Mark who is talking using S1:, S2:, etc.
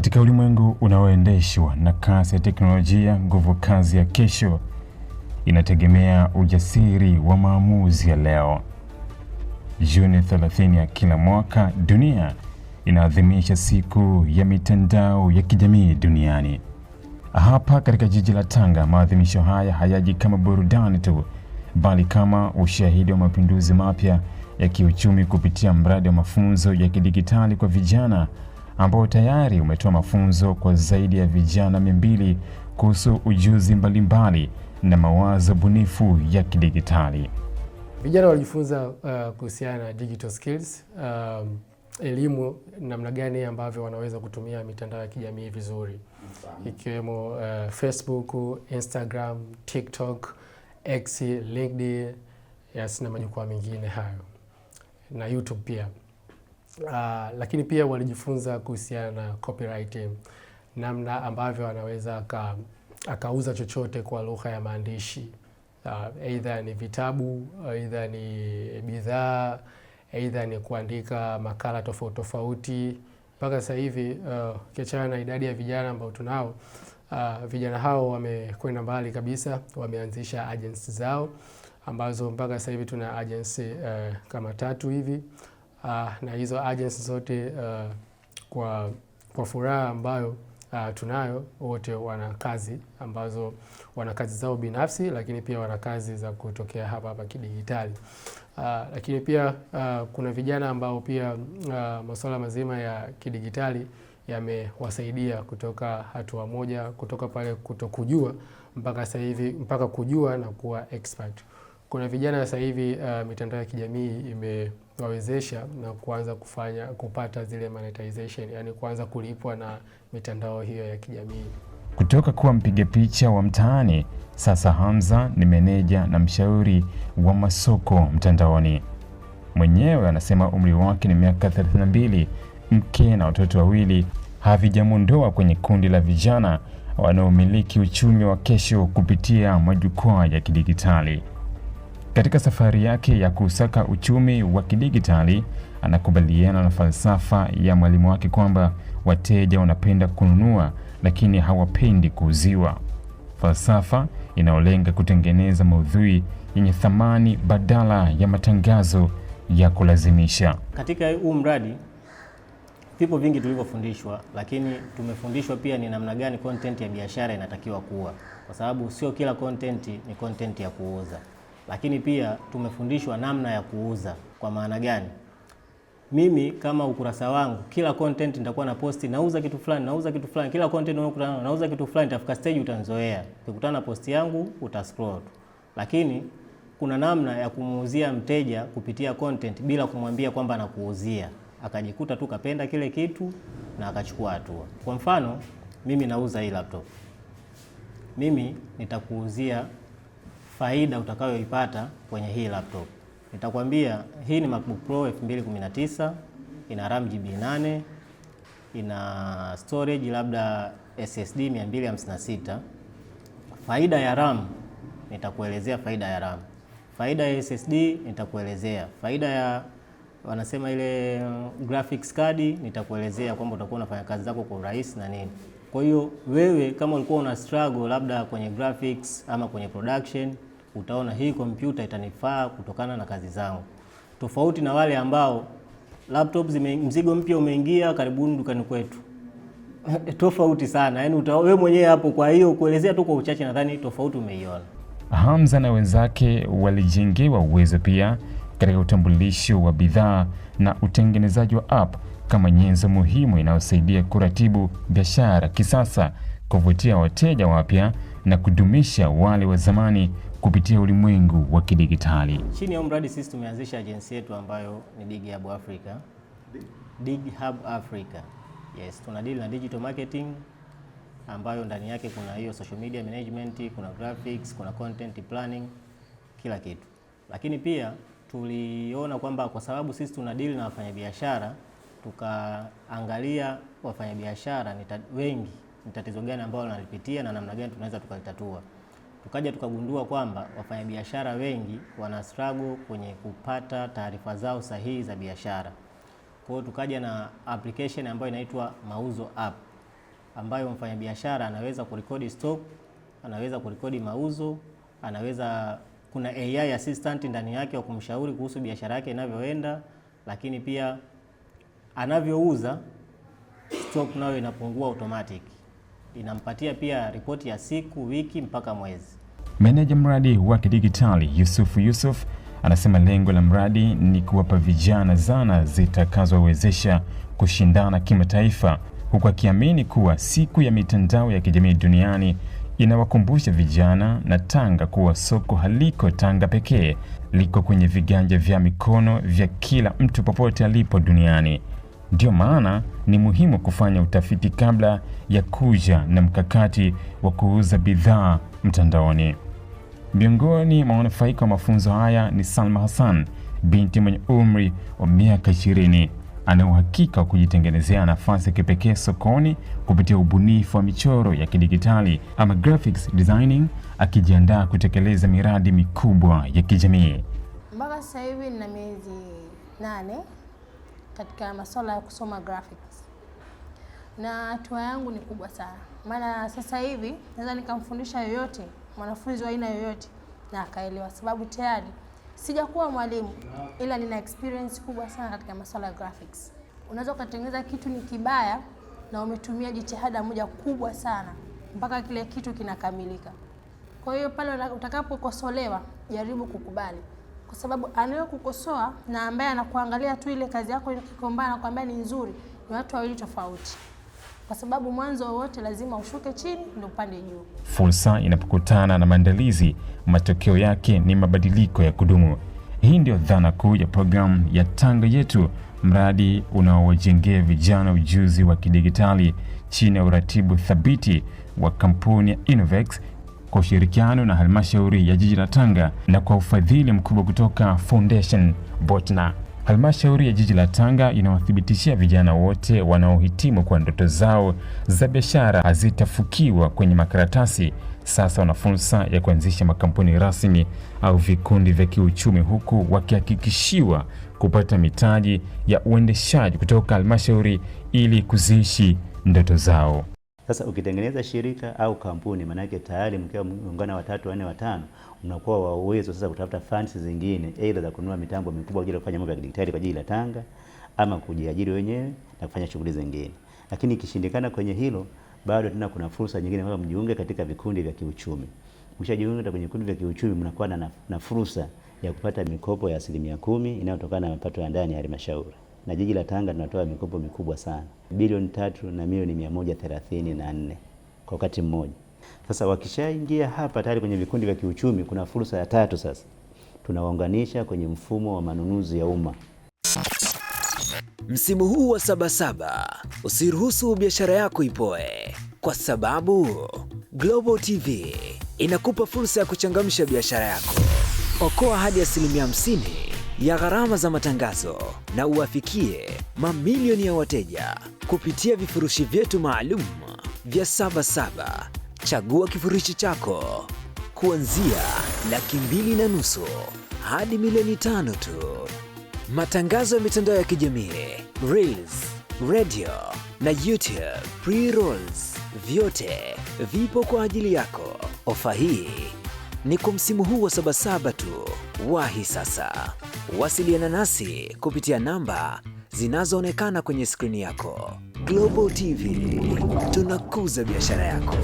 S1: Katika ulimwengu unaoendeshwa na kasi ya teknolojia, nguvu kazi ya kesho inategemea ujasiri wa maamuzi ya leo. Juni 30 ya kila mwaka, dunia inaadhimisha siku ya mitandao ya kijamii duniani. Hapa katika jiji la Tanga, maadhimisho haya hayaji kama burudani tu, bali kama ushahidi wa mapinduzi mapya ya kiuchumi kupitia mradi wa mafunzo ya kidigitali kwa vijana ambao tayari umetoa mafunzo kwa zaidi ya vijana 200 kuhusu ujuzi mbalimbali na mawazo bunifu ya kidigitali.
S2: Vijana walijifunza kuhusiana na digital skills, elimu namna gani ambavyo wanaweza kutumia mitandao ya kijamii vizuri, ikiwemo Facebook, Instagram, TikTok, X, LinkedIn, na majukwaa mengine hayo, na YouTube pia. Lakini pia walijifunza kuhusiana na copywriting, namna ambavyo anaweza akauza chochote kwa lugha ya maandishi, aidha ni vitabu, aidha ni bidhaa, aidha ni kuandika makala tofauti tofauti. Mpaka sasa hivi ukiachana na idadi ya vijana ambao tunao, vijana hao wamekwenda mbali kabisa, wameanzisha agency zao ambazo mpaka sasa hivi tuna agency kama 3 hivi. Na hizo agency zote kwa furaha ambayo tunayo, wote wana kazi ambazo wana kazi zao binafsi, lakini pia wana kazi za kutokea hapa kidigitali. Lakini pia kuna vijana ambao pia masuala mazima ya kidigitali yamewasaidia kutoka hatua moja, kutoka pale kutokujua mpaka sasa hivi mpaka kujua na kuwa expert. Kuna vijana sasa hivi mitandao ya kijamii imewawezesha na kuanza kupata zile monetization, yani kuanza kulipwa na mitandao hiyo ya kijamii.
S1: Kutoka kuwa mpiga picha wa mtaani, sasa Hamza ni meneja na mshauri wa masoko mtandaoni. Mwenyewe anasema umri wake ni miaka 32, mke na watoto 2 havijamondoa kwenye kundi la vijana wanaomiliki uchumi wa kesho kupitia majukwaa ya kidigitali. Katika safari yake ya kusaka uchumi wa kidigitali, anakubaliana na falsafa ya mwalimu wake kwamba wateja wanapenda kununua lakini hawapendi kuuziwa. Falsafa inayolenga kutengeneza maudhui yenye thamani badala ya matangazo ya kulazimisha.
S3: Katika huu mradi vipo vingi tulivyofundishwa, lakini tumefundishwa pia ni namna gani content ya biashara inatakiwa kuwa, kwa sababu sio kila content ni content ya kuuza. Lakini pia tumefundishwa namna ya kuuza. Kwa maana gani? Mimi kama ukurasa wangu, kila content nitakuwa na posti nauza kitu fulani, nauza kitu fulani, kila content unayokutana nauza kitu fulani, itafika stage utanzoea. Ukikutana na posti yangu utascroll tu. Lakini kuna namna ya kumuuzia mteja kupitia content bila kumwambia kwamba nakuuzia. Akajikuta tu kapenda kile kitu na akachukua hatua. Kwa mfano, mimi nauza hii laptop. Mimi nitakuuzia faida utakayoipata kwenye hii laptop. Nitakwambia hii ni MacBook Pro 2019, ina RAM GB 8, ina storage labda SSD 256. Faida ya RAM nitakuelezea faida ya RAM. Faida ya SSD nitakuelezea. Faida ya wanasema ile graphics card nitakuelezea kwamba utakuwa unafanya kazi zako kwa urahisi na nini. Kwa hiyo wewe kama ulikuwa una struggle labda kwenye graphics ama kwenye production, utaona hii kompyuta itanifaa kutokana na kazi zangu. Tofauti na wale ambao laptops mzigo mpya umeingia, karibuni dukani kwetu. Tofauti sana. Yaani wewe mwenyewe hapo, kwa hiyo kuelezea tu kwa uchache nadhani tofauti umeiona.
S1: Hamza na wenzake walijengewa uwezo pia katika utambulisho wa bidhaa na utengenezaji wa app kama nyenzo muhimu inayosaidia kuratibu biashara kisasa, kuvutia wateja wapya na kudumisha wale wa zamani kupitia ulimwengu wa kidigitali.
S3: Chini ya mradi sisi tumeanzisha agency yetu ambayo ni Dig Hub Africa. Dig Hub Africa. Yes, tunadeal na digital marketing ambayo ndani yake kuna hiyo social media management, kuna graphics, kuna content planning, kila kitu. Lakini pia tuliona kwamba kwa sababu sisi tunadeal na wafanyabiashara, tukaangalia wafanyabiashara wengi ni tatizo gani ambalo wanalipitia na namna gani tunaweza tukalitatua. Tukaja tukagundua kwamba wafanyabiashara wengi wana struggle kwenye kupata taarifa zao sahihi za biashara. Kwa hiyo tukaja na application ambayo inaitwa Mauzo App. ambayo mfanyabiashara anaweza kurekodi stock, anaweza kurekodi mauzo, kuna AI assistant ndani yake wa kumshauri kuhusu biashara yake inavyoenda, lakini pia anavyouza stock nayo inapungua automatic. Inampatia pia ripoti ya siku, wiki mpaka mwezi.
S1: Meneja mradi wa kidigitali Yusuf anasema lengo la mradi ni kuwapa vijana zana zitakazowezesha kushindana kimataifa, huku akiamini kuwa siku ya mitandao ya kijamii duniani inawakumbusha vijana na Tanga kuwa soko haliko Tanga pekee, liko kwenye viganja vya mikono vya kila mtu popote alipo duniani. Ndio maana ni muhimu kufanya utafiti kabla ya kuja na mkakati wa kuuza bidhaa mtandaoni. Miongoni mwa wanufaika wa mafunzo haya ni Salma Hassan, binti mwenye umri wa miaka 20, ana uhakika wa kujitengenezea nafasi ya kipekee sokoni kupitia ubunifu wa michoro ya kidigitali ama graphics designing, akijiandaa kutekeleza miradi mikubwa ya kijamii.
S4: Mpaka sasa hivi nina miezi 8 katika masuala ya kusoma graphics, na hatua yangu ni kubwa sana, maana sasa hivi naweza nikamfundisha yoyote, mwanafunzi wa aina yoyote na akaelewa, sababu tayari sijakuwa mwalimu ila nina experience kubwa sana katika masuala ya graphics. Unaweza kutengeneza kitu ni kibaya na umetumia jitihada moja kubwa sana mpaka kile kitu kinakamilika. Kwa hiyo pale utakapokosolewa, jaribu kukubali, kwa sababu anayokukosoa na ambaye anakuangalia tu ile kazi yako ikikombana na kuambia ni nzuri ni watu wawili tofauti, kwa sababu mwanzo wote lazima ushuke chini ndio upande juu.
S1: Fursa inapokutana na maandalizi, matokeo yake ni mabadiliko ya kudumu. Hii ndio dhana kuu ya programu ya Tanga Yetu, mradi unaowajengea vijana ujuzi wa kidigitali chini ya uratibu thabiti wa kampuni ya Innovex kwa ushirikiano na halmashauri ya jiji la Tanga na kwa ufadhili mkubwa kutoka Foundation Botna. Halmashauri ya jiji la Tanga inawathibitishia vijana wote wanaohitimu kwa ndoto zao za biashara hazitafukiwa kwenye makaratasi. Sasa wana fursa ya kuanzisha makampuni rasmi au vikundi vya kiuchumi, huku wakihakikishiwa kupata mitaji ya uendeshaji kutoka halmashauri ili kuziishi ndoto zao.
S5: Sasa ukitengeneza shirika au kampuni, manake tayari mkiwa muungana 3, 4, 5, mnakuwa wa uwezo sasa kutafuta funds zingine, aidha za kununua mitambo mikubwa kwa ajili ya kufanya mambo ya digitali kwa jiji la Tanga, ama kujiajiri wenyewe na kufanya shughuli zingine. Lakini ikishindikana kwenye hilo, bado tena kuna fursa nyingine kama mjiunge katika vikundi vya kiuchumi. Mkishajiunga kwenye vikundi vya kiuchumi, mnakuwa na fursa ya kupata mikopo ya 10% inayotokana na mapato ya ndani ya halmashauri. Na jiji la Tanga tunatoa mikopo mikubwa sana, bilioni 3 na milioni 134 kwa wakati mmoja. Sasa wakishaingia hapa tayari kwenye vikundi vya kiuchumi, kuna fursa ya 3 sasa. Tunawaunganisha kwenye mfumo wa manunuzi ya umma.
S6: Msimu huu wa Sabasaba, usiruhusu biashara yako ipoe, kwa sababu Global TV inakupa fursa ya kuchangamsha biashara yako. Okoa hadi 50% ya gharama za matangazo na uwafikie mamilioni ya wateja kupitia vifurushi vyetu maalum vya Sabasaba. Chagua kifurushi chako kuanzia Laki2.5 hadi milioni 5 tu. Matangazo ya mitandao ya kijamii, Reels, radio na YouTube pre-rolls, vyote vipo kwa ajili yako. Ofa hii ni kwa msimu huu wa Sabasaba tu. Wahi sasa. Wasiliana nasi kupitia namba zinazoonekana kwenye skrini yako. Global TV, tunakuza biashara yako.